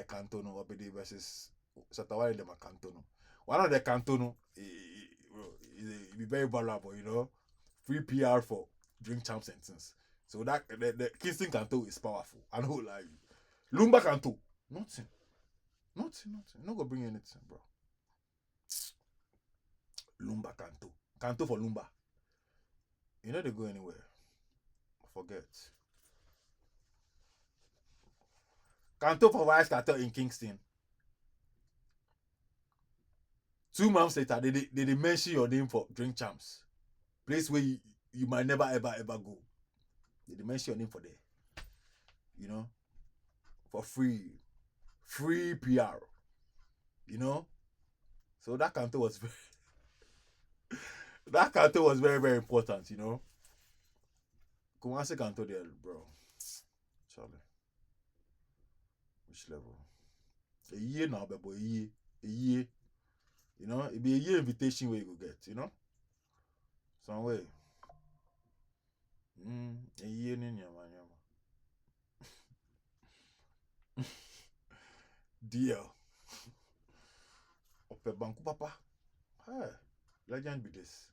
Canto no Obede versus Shattawale de Canto no. One of the Canto no it be very valuable, you know. Free PR for drink champ sentence. So that the Kingston Canto is powerful. I know like Lumba Canto. Nothing. Not gonna bring anything, bro. Lumba Canto. Canto for Lumba. You know they go anywhere. Forget. Canto for Vice Cartel in Kingston. 2 months later, they mention your name for drink champs. Place where you might never ever go. They mention your name for there. You know? For free. Free PR. You know? So that Canto was very, very important, you know? Kumasi Canto there, bro. Charlie. Which level? A year now, boy. A year. You know, it be a year invitation where you go get, you know? Some way. A year in your man. Deal. Ope banku papa. Hey, legend be this.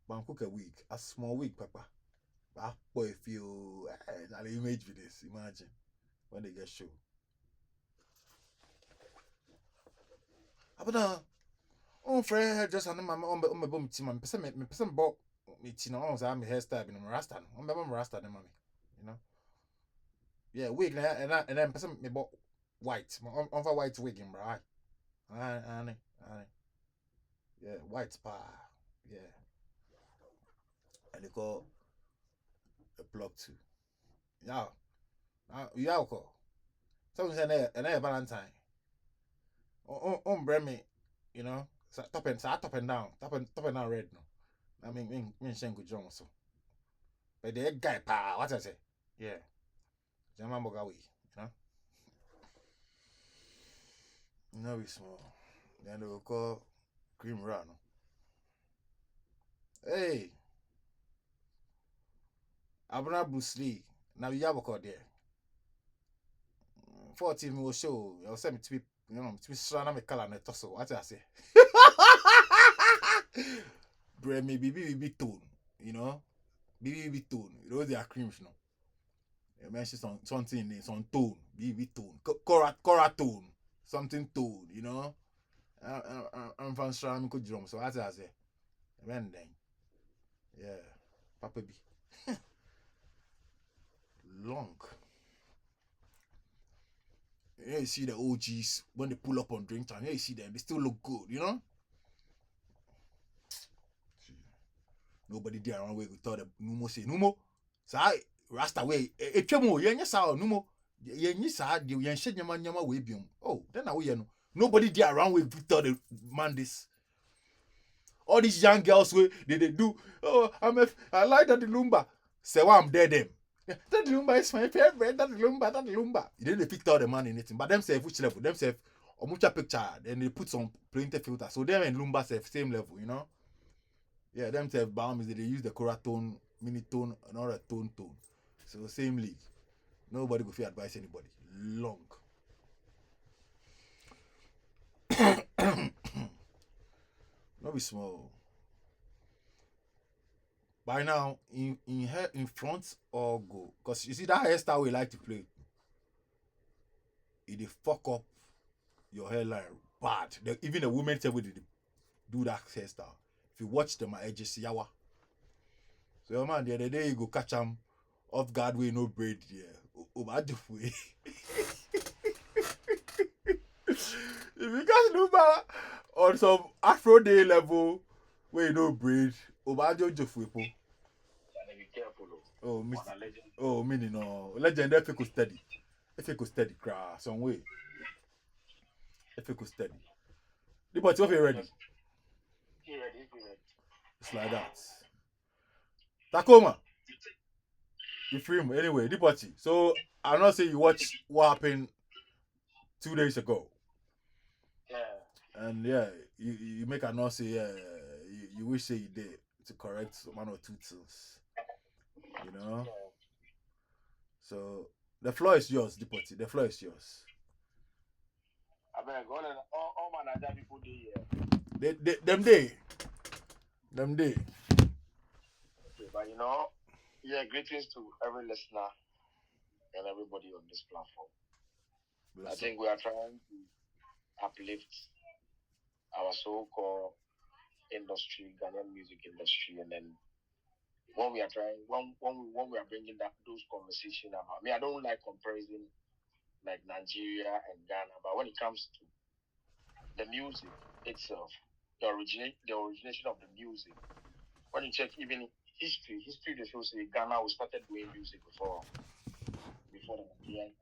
Banku a week, a small week, papa. But boy, feel that image be this. Imagine when they get show. Abada, on friend just on my bum team. I'm person bought me tina on my hairstyle in my rasta. On my rasta, mommy. You know. Yeah, wig and then person me bought white. On for white wig in right. Aye. Yeah, white pa. Yeah. And they call a block too. Yeah. Yeah, okay. Someone said a Valentine. Me, you know, top and down, top and down red no. I mean Shenku Jones so. But the guy pa, what I say? Yeah. Jama Mogawi, you know. No be small. Then they will call Cream Run. Hey. Abuna Bruce Lee. Now you have a call there. 14 will show. I'll send me to be, you know, to be surrounded with color and torso. What I say? Bre me be tone, you know. Be tone. You know they are creams, you know. You mentioned something in some tone. Be tone. Cora tone. Something tone, you know. I'm from Sram drum, so what I say? Then yeah. Papa B. Long. Yeah, you see the OGs when they pull up on drink time. Yeah, you see them, they still look good, you know. Nobody there around where we thought that Numo say Numo. So I Rasta way. Chemo, yenya sa Numo. Yenyi sa the yen shed nyama way biom. Oh, then now you know. Nobody there around where we thought the man this. All these young girls where they do. Oh, I like that the Lumba. Say why I'm dead them. Yeah, that Lumba is my favorite. That Lumba. You didn't pick out the man in it, but themselves which level? Themselves or mucha picture, then they put some printed filter. So them and Lumba self same level, you know. Yeah, themselves bombs they use the Cora tone, mini tone, another tone. So same league. Nobody will feel advise anybody. Long. Not be small. By now, in front or go. Because you see that hairstyle we like to play. It fuck up your hairline bad. Even the women tell we do that hairstyle. If you watch them at edges, yawa. So man, the other day you go catch them off guard way no braid there. Way. If you guys know about on some Afro day level where you no braid, Obajo Oh, meaning no legend if you could study. If you could study crash some way. If you could study. But if you're ready. It's like that. Tacoma. You free him anyway, Dipati. So I'm not saying you watch what happened 2 days ago. And yeah, you make a not say you wish say you did to correct one or two things. You know? So The floor is yours, Dipoti. The floor is yours. I mean, all my Nigerian people Them day. Okay, but yeah, greetings to every listener and everybody on this platform. I think we are trying to uplift our so-called industry, Ghanaian music industry, and then when we are bringing those conversations about. I don't like comparison like Nigeria and Ghana, but when it comes to the music itself, the origination of the music, when you check even history they show say Ghana we started doing music before the Nigerian.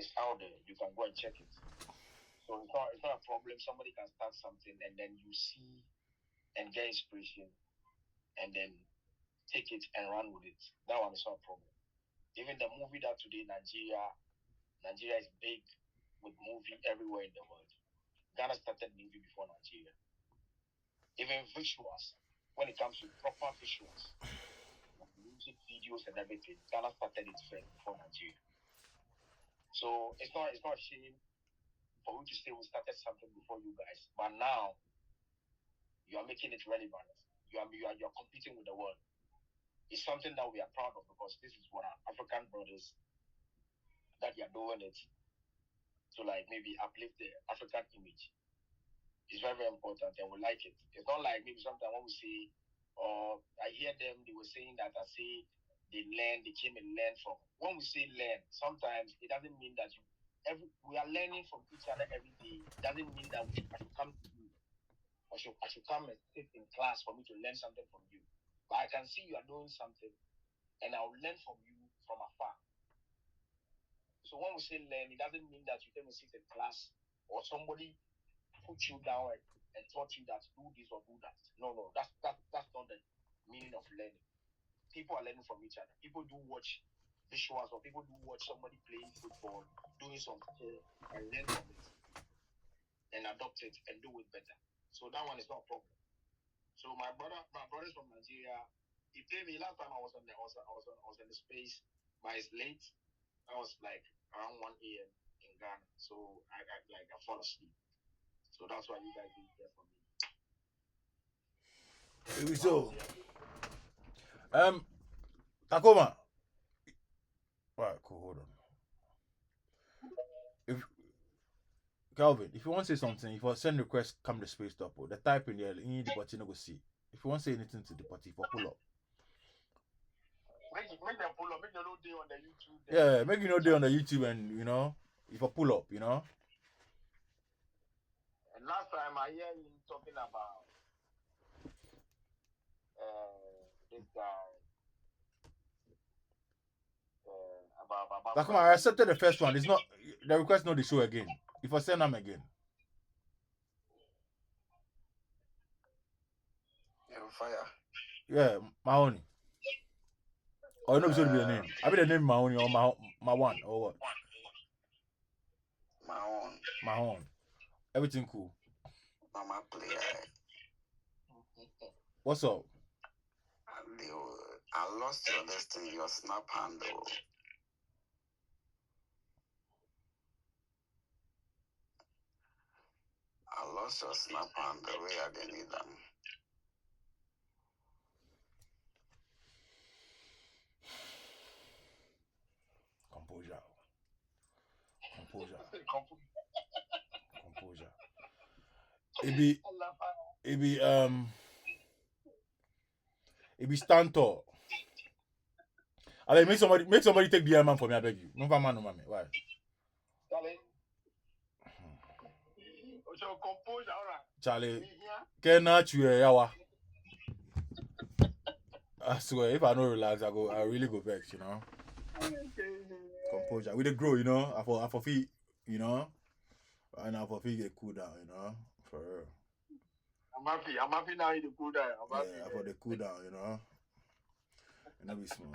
It's out there. You can go and check it. So it's not a problem. Somebody can start something and then you see and get inspiration and then take it and run with it. That one is not a problem. Even the movie that today Nigeria is big with movie everywhere in the world. Ghana started movie before Nigeria. Even visuals, when it comes to proper visuals, music videos and everything, Ghana started it first before Nigeria. So it's not a shame for you to say we started something before you guys, but now you are making it relevant. You're competing with the world. It's something that we are proud of because this is what our African brothers that you are doing it to like maybe uplift the African image. It's very, very important and we like it. It's not like maybe sometimes when we say, or I hear them, they were saying that I say they came and learned from. When we say learn, sometimes it doesn't mean that we are learning from each other every day. It doesn't mean that I should come to you. I should come and sit in class for me to learn something from you. But I can see you are doing something and I'll learn from you from afar. So when we say learn, it doesn't mean that you can sit in class or somebody put you down and taught you that do this or do that. No, that's not the meaning of learning. People are learning from each other. People do watch visuals or people do watch somebody playing football, doing something and learn from it and adopt it and do it better. So that one is not a problem. So my brothers from Nigeria, he paid me last time I was in the space, but it's late. I was like around 1 a.m. in Ghana. So I fall asleep. So that's why you guys didn't hear from me. So Takoma. Alright, cool, hold on. If Calvin, if you want to say something, if you send request, come the space up. The type in there, you need the button to go see. If you want to say anything to the party, for pull up. Make them pull up, make them no day on the YouTube. Yeah, make you no day on the YouTube and if I pull up, And last time I hear him talking about this guy. Takoma, I accepted the first one. It's not the request, not the show again. If I send them again. Fire. Yeah, Mahoney. Or no, it's going to be the name. I mean the name Mahoney or my one or what? Mahon. Everything cool. Mama play. What's up? I lost your listing, your snap handle. I lost your snap handle. Where I didn't need them. Composure. It be stand tall. I like make somebody take the man for me, I beg you. No man, why? Charlie, can not you yawa? I swear, if I don't relax, I really go vex, Composure. We dey grow, I for feel, and I for feel get cool down, for real. I'm happy now in the cool down. I for the cool down, And that be small.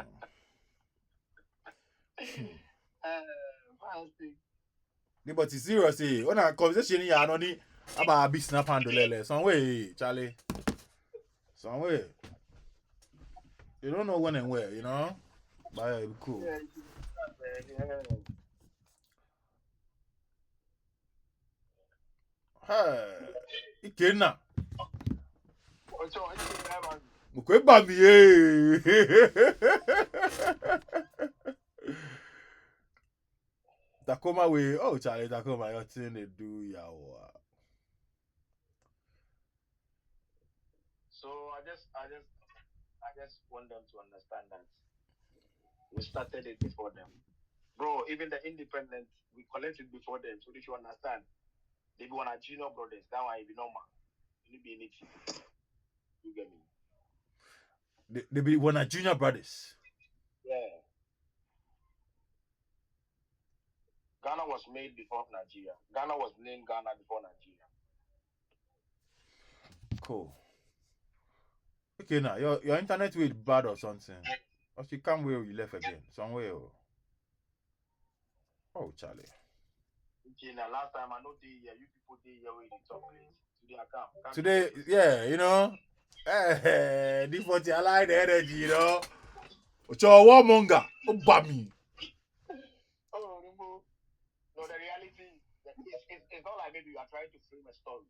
But it's seriously, when I conversation here, I don't need about a big snap handle, some way, Charlie. Some way. You don't know when and where, But it'll be cool. Ikena. Mukwe me. Takoma we. Oh, Charlie, Takoma, you're saying they do yawa. So I just want them to understand that we started it before them. Bro, even the independent, we collected before them. So if you understand, they be one of junior brothers. That one be normal. You be anything. You get me? They be one of junior brothers. Yeah. Ghana was made before Nigeria. Ghana was named Ghana before Nigeria. Cool. Okay, now your internet will bad or something. Or you come where you left again. Somewhere. Oh, Charlie. Okay, now last time I know you people did here with the top place. Today I come. Today, yeah, you know. D40, I like the energy, you know. Ocho Wamonga. Obami. Oh, no, the reality it's not like maybe you are trying to frame a story.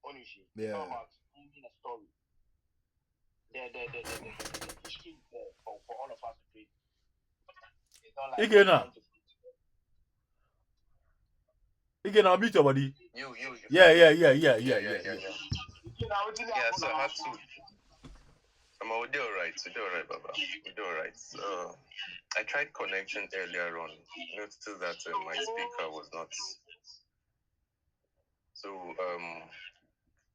Honestly. Yeah. It's not about framing a story. The history is there for all of us to read. It's not like Again, I'll meet your body. You. Yeah. Yeah, so I have to. We'll do alright, Baba. We'll do alright. So I tried connecting earlier on. Noticed that my speaker was not. So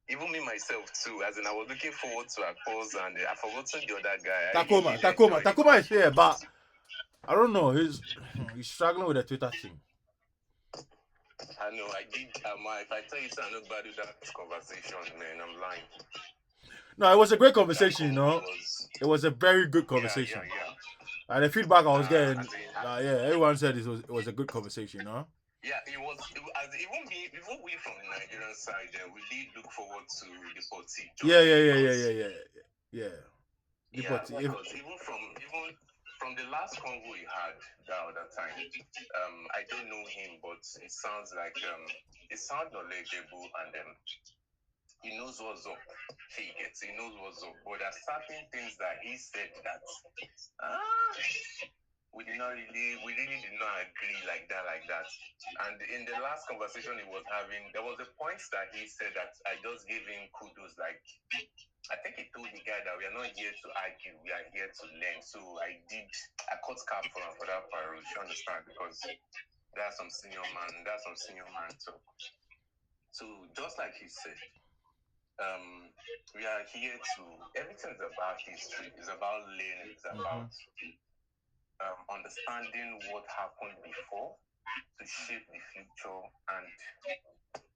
even me myself too, as in I was looking forward to our calls and I forgotten the other guy. Takoma is here, but I don't know. He's struggling with the Twitter thing. I know. I did. If I tell you something about that conversation, man, I'm lying. No, it was a great conversation, you know. It was a very good conversation. Yeah. And the feedback I was getting, everyone said it was a good conversation, you know. Yeah, it was as even we from the Nigerian side, we did look forward to the party. Yeah. Because even from the last convo we had the other time, I don't know him, but it sounds like it sounds knowledgeable and he knows what's up. He knows what's up. But there are certain things that he said that we really did not agree like that. And in the last conversation he was having, there was a point that he said that I just gave him kudos. Like, I think he told the guy that we are not here to argue, we are here to learn. So I cut cap for that part, you understand? Because there's some senior man talk. So just like he said, we are here to, everything is about history, it's about learning, it's about understanding what happened before to shape the future and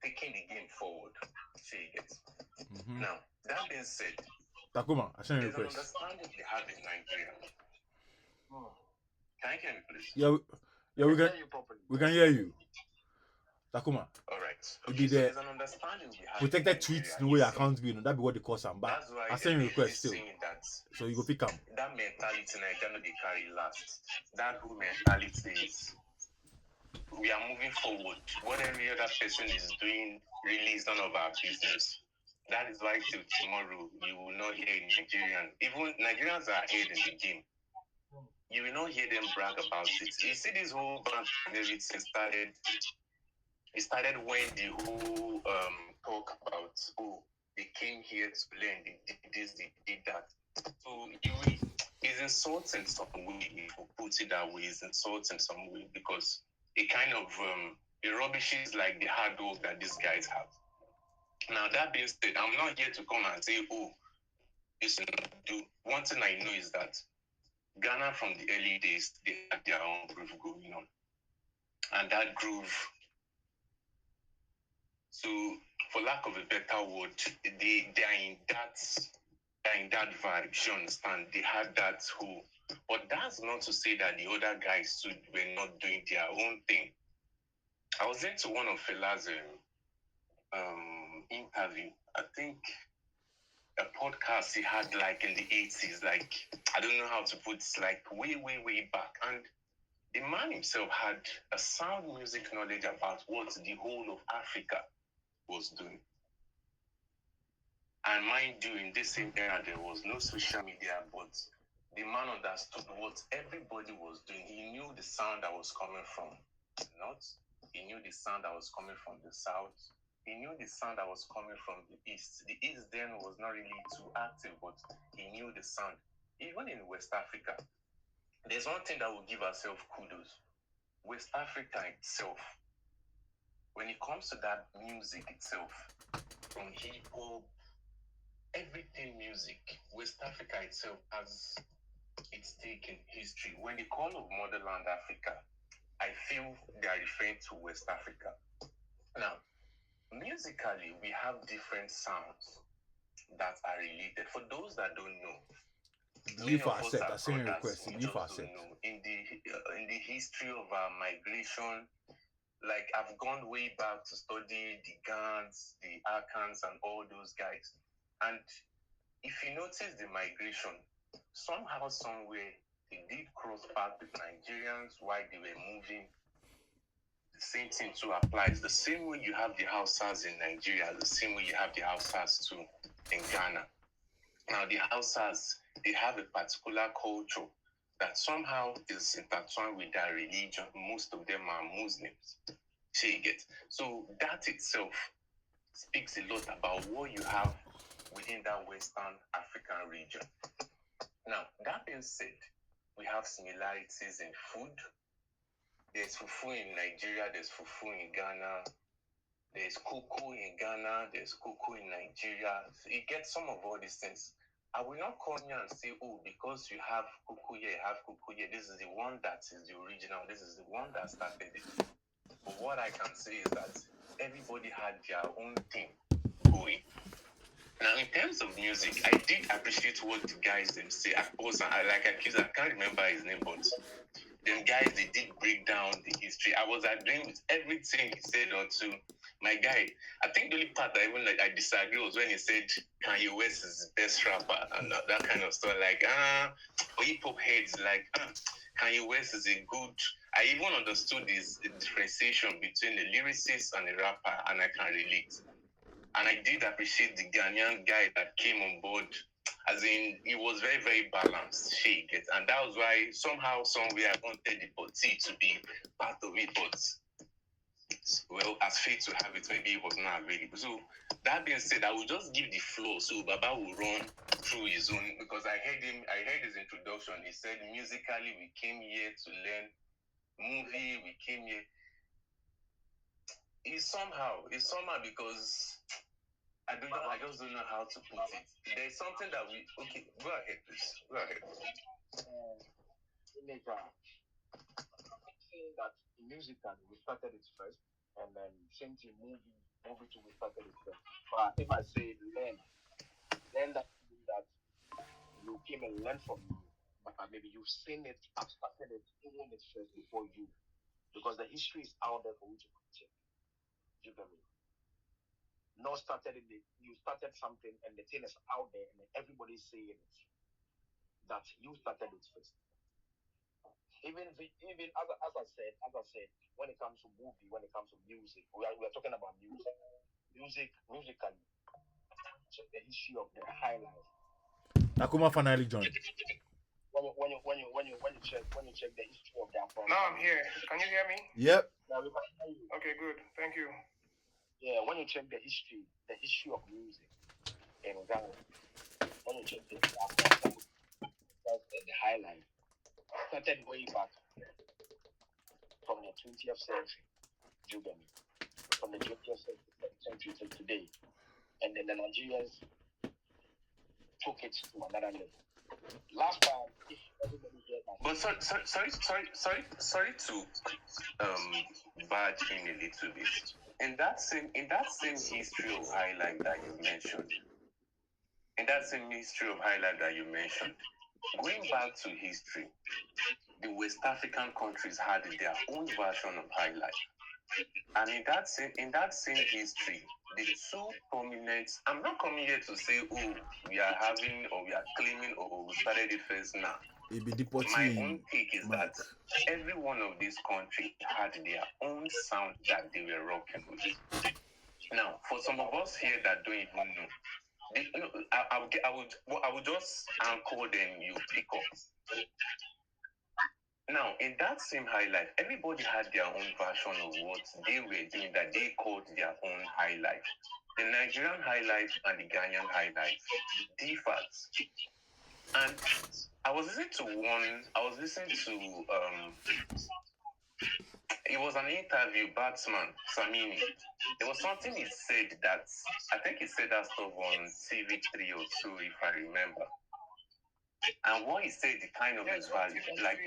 taking the game forward. Now, that being said, Takoma, I sent a there's an request. understanding they have in Nigeria. Can you hear me, please? Yeah, we can hear you. Takoma. Alright. Okay, so there's an understanding we have. Protected tweets the way account be, that'd be what they call some. But I send a request still. That, so you go pick up. That mentality Nigeria they carry last. That whole mentality is we are moving forward. What every other person is doing really is none of our business. That is why till tomorrow you will not hear Nigerians. Even Nigerians are ahead in the game. You will not hear them brag about it. You see this whole bank and everything started. It started when the whole talk about they came here to learn, they did this, they did that. So it's insulting some way, if we put it that way, it's insulting some way because it kind of it rubbishes like the hard work that these guys have. Now that being said, I'm not here to come and say, this do. One thing I know is that Ghana from the early days, they had their own groove going on. And that groove, so for lack of a better word, they're in that vibe, you understand? They had that whole, but that's not to say that the other guys too were not doing their own thing. I was into one of Fela's interview. I think a podcast he had like in the 80s, like I don't know how to put it, like way back. And the man himself had a sound music knowledge about what the whole of Africa was doing. And mind you, in this same era, there was no social media, but the man understood what everybody was doing. He knew the sound that was coming from the north. He knew the sound that was coming from the south. He knew the sound that was coming from the east. The east then was not really too active, but he knew the sound. Even in West Africa, there's one thing that will give ourselves kudos. West Africa itself, when it comes to that music itself, from hip hop, everything music, West Africa itself has its take in history. When they call of Motherland Africa, I feel they are referring to West Africa. Now, musically, we have different sounds that are related. For those that don't know, You for accept. I seen your request. You for accept. In the history of migration, like I've gone way back to study the Gans, the Akans, and all those guys. And if you notice the migration, somehow, somewhere, they did cross paths with Nigerians while they were moving. The same thing too applies. The same way you have the Hausas in Nigeria, the same way you have the Hausas too in Ghana. Now, the Hausas, they have a particular culture that somehow is intertwined with their religion. Most of them are Muslims. So that itself speaks a lot about what you have within that Western African region. Now, that being said, we have similarities in food. There's fufu in Nigeria, there's fufu in Ghana, there's cocoa in Ghana, there's cocoa in Nigeria. So you get some of all these things. I will not come here and say, oh, because you have cocoa here, you have cocoa here, this is the one that is the original, this is the one that started it. But what I can say is that everybody had their own thing going. Now, in terms of music, I did appreciate what the guys them say. I can't remember his name, but them guys, they did break down the history. I was agreeing with everything he said onto my guy. I think the only part that even I disagree was when he said Kanye West is the best rapper and that kind of stuff. Like, for hip hop heads, like, Kanye West is a good. I even understood his differentiation between the lyricist and the rapper, and I can relate. And I did appreciate the Ghanaian guy that came on board. As in, he was very, very balanced, and that was why somehow, somewhere, I wanted the Poti to be part of it, but well, as fate to have it, maybe it was not available. So that being said, I will just give the floor so Baba will run through his own, because I heard his introduction. He said, musically, we came here to learn movie, we came here. It's somehow because I just don't know how to put it. There's something that okay, go ahead, please. Go ahead. Saying that musically we started it first, and then same thing movie too we started it first. But if I say learn that means that you came and learn from me, but maybe you've seen it, I've started it, doing it first before you, because the history is out there for you to check. You get me? No started in you started something and the thing is out there and everybody's saying it. That you started it first. Even as I said, when it comes to movie, when it comes to music, we are talking about musically. Check the history of the Highlife. Nakuma finally joined. When you check the history of the Afrobeats. Now I'm here. Can you hear me? Yep. Now we can hear you. Okay, good. Thank you. Yeah, when you check the history of music in Ghana, when you check the Highlife started way back from the 20th century, you get me? From the 20th century to today. And then the Nigerians took it to another level. Last time, if everybody heard that. But sorry to barge in a little bit. In that same history of Highlife that you mentioned, going back to history, the West African countries had their own version of Highlife. And in that same history, the two prominent, I'm not coming here to say, oh, we are having or we are claiming or we started it first now. It be My deporting. own take is that every one of these countries had their own sound that they were rocking with. Now, for some of us here that don't even know, I would just anchor then you pick up. Now, in that same Highlife, everybody had their own version of what they were doing that they called their own Highlife. The Nigerian Highlife and the Ghanaian Highlife differed. And I was listening to it was an interview, Batsman, Samini. There was something he said that, I think he said that stuff on TV3 or so, if I remember. And what he said, the kind of his value, like,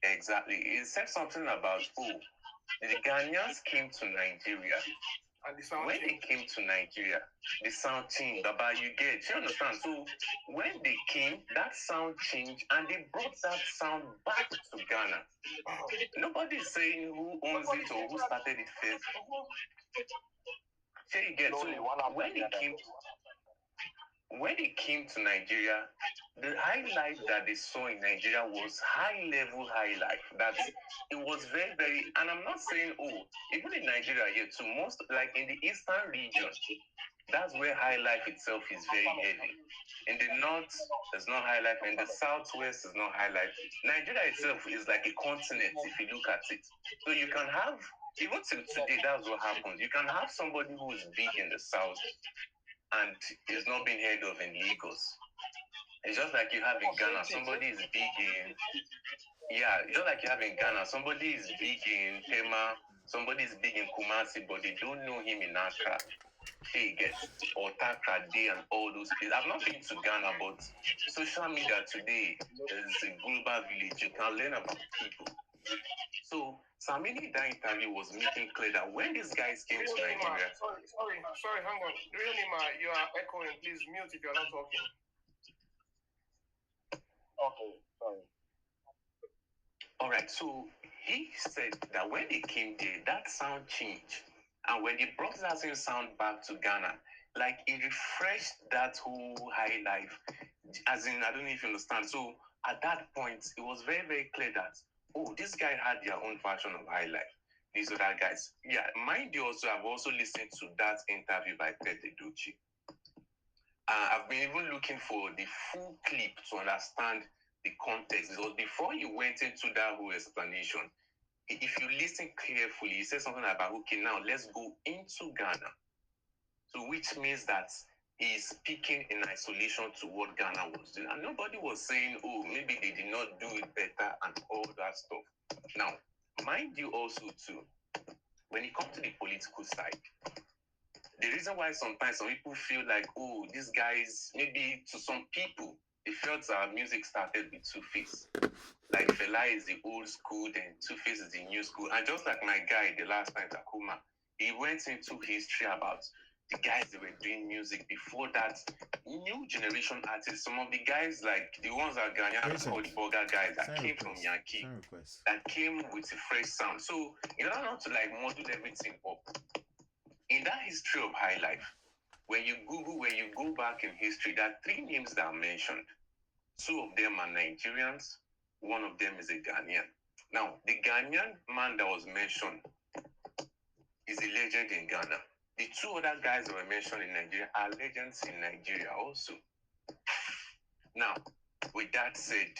exactly. He said something about, the Ghanaians came to Nigeria. And when they came to Nigeria, the sound changed. About you understand? So when they came, that sound changed, and they brought that sound back to Ghana. Nobody's saying who owns it or who started it first. So you get, so when they came to Nigeria, the high life that they saw in Nigeria was high level high life. That it was very, very, and I'm not saying, even in Nigeria here too, most, like in the eastern region, that's where high life itself is very heavy. In the north, there's no high life. In the southwest, there's no high life. Nigeria itself is like a continent if you look at it. So you can have, even till today, that's what happens. You can have somebody who is big in the south and is not being heard of in Lagos. It's just like you have in Ghana, somebody is big in, just like you have in Ghana, somebody is big in Tema, somebody is big in Kumasi, but they don't know him in Accra. They get, or Takra Day and all those places. I've not been to Ghana, but social media today is a global village. You can learn about people. So Samini in that interview was making clear that when these guys came to Nigeria... Sorry, hang on. Really, you are echoing. Please mute if you're not talking. Okay, sorry. All right, so he said that when they came there, that sound changed. And when they brought that same sound back to Ghana, like it refreshed that whole high life. As in, I don't know if you understand. So at that point, it was very, very clear that, this guy had their own version of high life. These other guys. Yeah, mind you also, I've also listened to that interview by Pete Ducci. I've been even looking for the full clip to understand the context. Because before you went into that whole explanation, if you listen carefully, he said something about, now let's go into Ghana. So which means that he's speaking in isolation to what Ghana was doing. And nobody was saying, maybe they did not do it better and all that stuff. Now, mind you also too, when it comes to the political side, the reason why sometimes some people feel like, these guys, maybe to some people, they felt our music started with Two-Face. Like Fela is the old school, then Two-Face is the new school. And just like my guy, the last time, Takuma, he went into history about the guys that were doing music before that. New generation artists, some of the guys, like the ones that Ghanaians call the burger guys that came from Yankee, that came with a fresh sound. So, in order not to like model everything up, in that history of high life, when you go back in history, there are 3 names that are mentioned. 2 of them are Nigerians, 1 of them is a Ghanaian. Now, the Ghanaian man that was mentioned is a legend in Ghana. The 2 other guys that were mentioned in Nigeria are legends in Nigeria also. Now, with that said,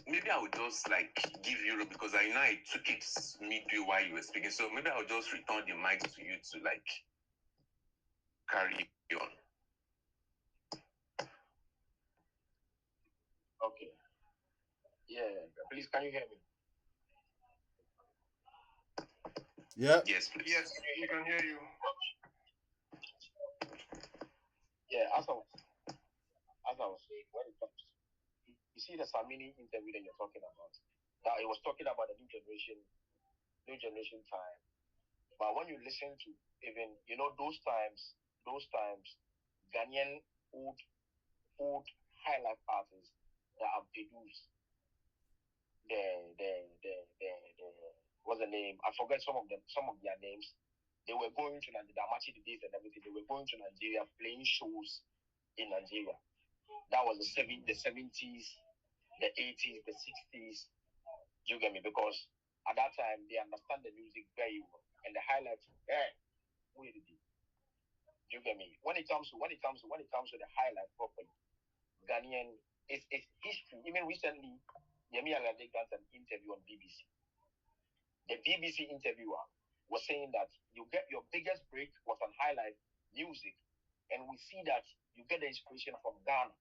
maybe I would just like give you, because I know I took it midway while you were speaking, so maybe I'll just return the mic to you to like carry on. Okay. Yeah, please, can you hear me? Yeah. Yes, please. Yes, we can hear you. Yeah, as I was saying, when it comes, you see the Samini interview that you're talking about, that it was talking about the new generation time. But when you listen to even, those times, Ghanaian old high life artists that have produced what's the name? I forget some of their names. They were going to Nigeria, matching the dates and everything. They were going to Nigeria, playing shows in Nigeria. That was the 70s, the 80s, the 60s. Do you get me? Because at that time they understand the music very well, and the highlights. Where did it? Do you get me? When it comes to the highlight properly, Ghanaian it's history. Even recently, Yemi Alade got an interview on BBC. The BBC interviewer was saying that you get your biggest break was on highlight music, and we see that you get the inspiration from Ghana.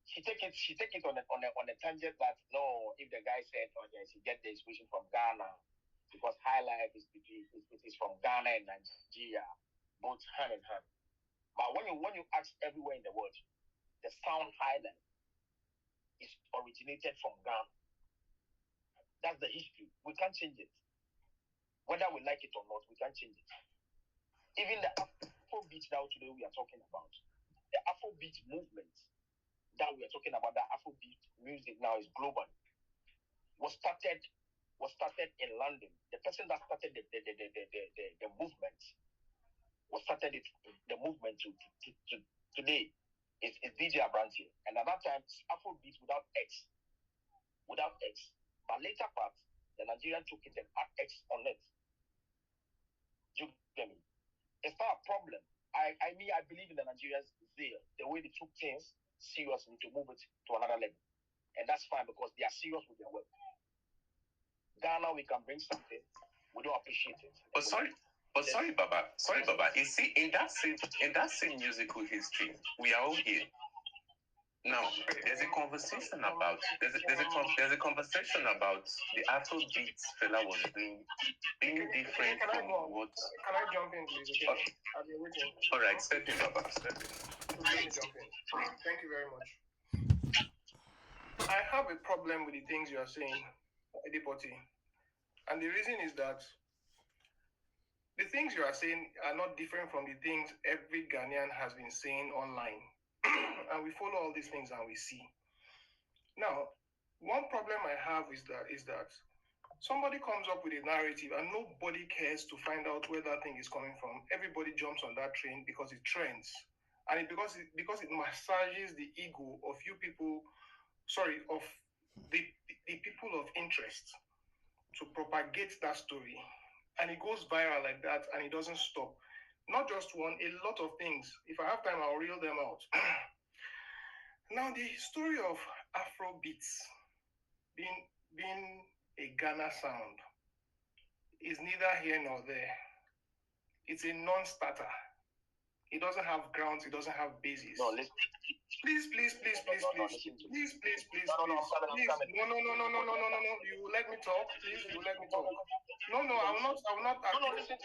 She take it on a tangent that no, if the guy said, oh yes, he get the inspiration from Ghana because highlife is from Ghana and Nigeria, both hand in hand. But when you ask everywhere in the world, the sound highlife is originated from Ghana. That's the history. We can't change it. Whether we like it or not, we can't change it. Even the Afrobeat now today we are talking about, the Afrobeat movement that we are talking about, the Afrobeat music now is global. Was started in London. The person that started the movement the movement to today is DJ Abrantier. And at that time, Afrobeat without X. But later part, the Nigerian took it and add X on it. Do you get me? It's not a problem. I believe in the Nigerians zeal, the way they took things seriously to move it to another level. And that's fine because they are serious with their work. Ghana, we can bring something. We don't appreciate it. Sorry, Baba. You see, in that same musical history, we are all here. Now, there's a conversation about the Afrobeats fella was doing being different from what. Can I jump in, please? Okay. I've been waiting. All right, step in, Baba. Step in. Let me jump in. Thank you very much. I have a problem with the things you are saying, Edipoti. And the reason is that the things you are saying are not different from the things every Ghanaian has been saying online. And we follow all these things and we see. Now, one problem I have is that somebody comes up with a narrative and nobody cares to find out where that thing is coming from. Everybody jumps on that train because it trends. And because it massages the ego of the people of interest to propagate that story. And it goes viral like that and it doesn't stop. Not just one, a lot of things. If I have time, I'll reel them out. Now, the story of Afrobeats being a Ghana sound is neither here nor there. It's a non-starter. It doesn't have grounds. It doesn't have basis. No, listen. Please. No. You will let me talk, please. You will let me talk. No. I will not. No, listen.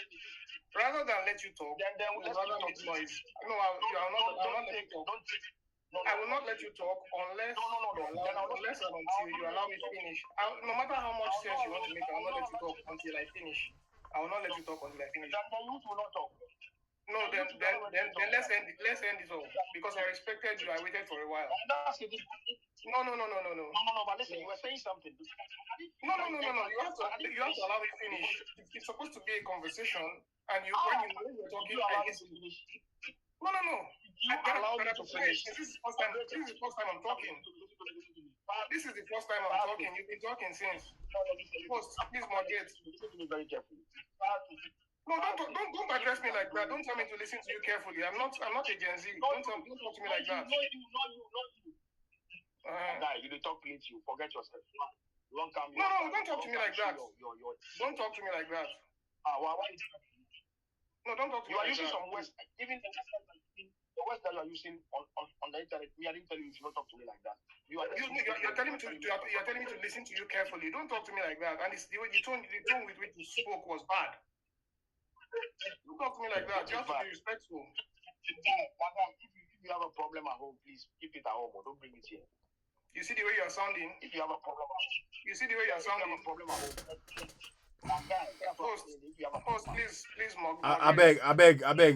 Rather than let you talk, Then you rather make noise. No, I will not let you talk. I will not let you talk unless and until you allow me to finish. No matter how much sense you want to make, I will not let you talk until I finish. I will not let you talk until I finish. Then you will not talk. No, then let's end it all because I respected you. I waited for a while. No. But listen, you were saying something. No. You have to allow me to finish. It's supposed to be a conversation, and when you're talking, I listen. No. Allow me to finish. This is the first time I'm talking. This is the first time I'm talking. You've been talking since. Please moderate. Listen to me very carefully. No, don't address me like that. Don't tell me to listen to you carefully. I'm not a Gen Z. Don't talk to me like that. Not you. Guy, you don't talk please. You forget yourself. No, don't talk to me like that. Don't talk to me like that. No, don't talk to me like that. You are using some words. Even the words that you are using on the internet. Me, I didn't tell you should not talk to me like that. You're telling me to listen to you carefully. Don't talk to me like that. And it's the tone with which you spoke was bad. Don't talk to me like that. You have to be respectful. If you have a problem at home, please keep it at home or don't bring it here. You see the way you're sounding? If you have a problem at home. You see the way you're sounding? If you have a problem at home. Host, please, Mog. I beg.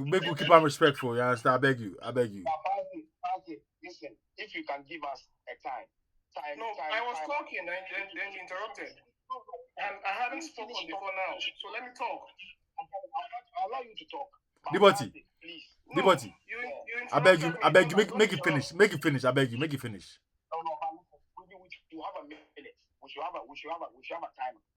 Make we keep on respectful. You understand? I beg you. Listen, if you can give us a time. I was talking, then you interrupted. And I haven't spoken before now, so let me talk. I'll allow you to talk. Liberty. Please. Liberty. You I beg you, make it finish. Make it finish. I beg you, make it finish. No, but listen, we should have a minute. We should have a timer.